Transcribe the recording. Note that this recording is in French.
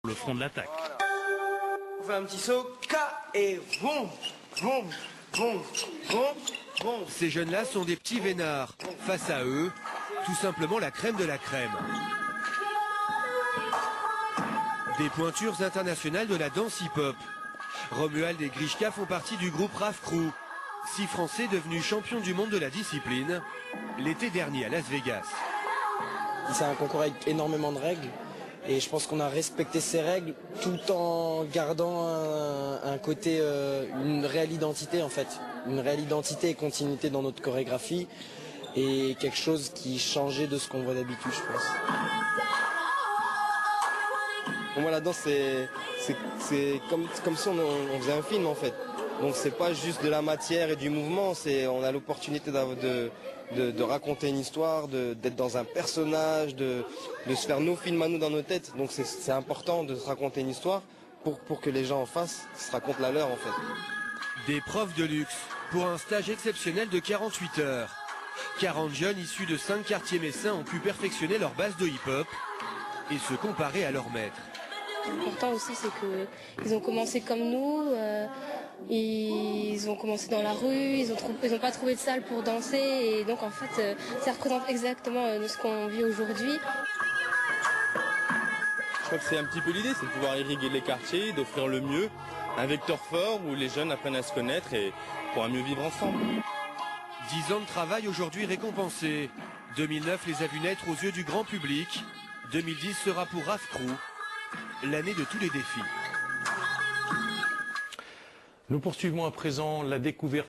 le front de l'attaque. Voilà. On fait un petit saut, K et boum, boum, boum, boum, boum. Ces jeunes-là sont des petits vénards. Face à eux, tout simplement la crème de la crème. Des pointures internationales de la danse hip-hop. Romuald et Grishka font partie du groupe Raf Crew, 6 Français devenus champions du monde de la discipline l'été dernier à Las Vegas. C'est un concours avec énormément de règles et je pense qu'on a respecté ces règles tout en gardant un côté, une réelle identité en fait. Une réelle identité et continuité dans notre chorégraphie et quelque chose qui changeait de ce qu'on voit d'habitude je pense. Pour moi la danse c'est comme si on faisait un film en fait. Donc c'est pas juste de la matière et du mouvement, on a l'opportunité de raconter une histoire, d'être dans un personnage, de se faire nos films à nous dans nos têtes. Donc c'est important de se raconter une histoire pour que les gens en face se racontent la leur en fait. Des profs de luxe pour un stage exceptionnel de 48 heures. 40 jeunes issus de 5 quartiers messins ont pu perfectionner leur base de hip-hop et se comparer à leur maître. L'important aussi, c'est qu'ils ont commencé comme nous, ils ont commencé dans la rue, ils n'ont pas trouvé de salle pour danser, et donc en fait, ça représente exactement ce qu'on vit aujourd'hui. Je crois que c'est un petit peu l'idée, c'est de pouvoir irriguer les quartiers, d'offrir le mieux, un vecteur fort où les jeunes apprennent à se connaître et pour mieux vivre ensemble. 10 ans de travail aujourd'hui récompensés. 2009 les a vus naître aux yeux du grand public. 2010 sera pour Raf Crew l'année de tous les défis. Nous poursuivons à présent la découverte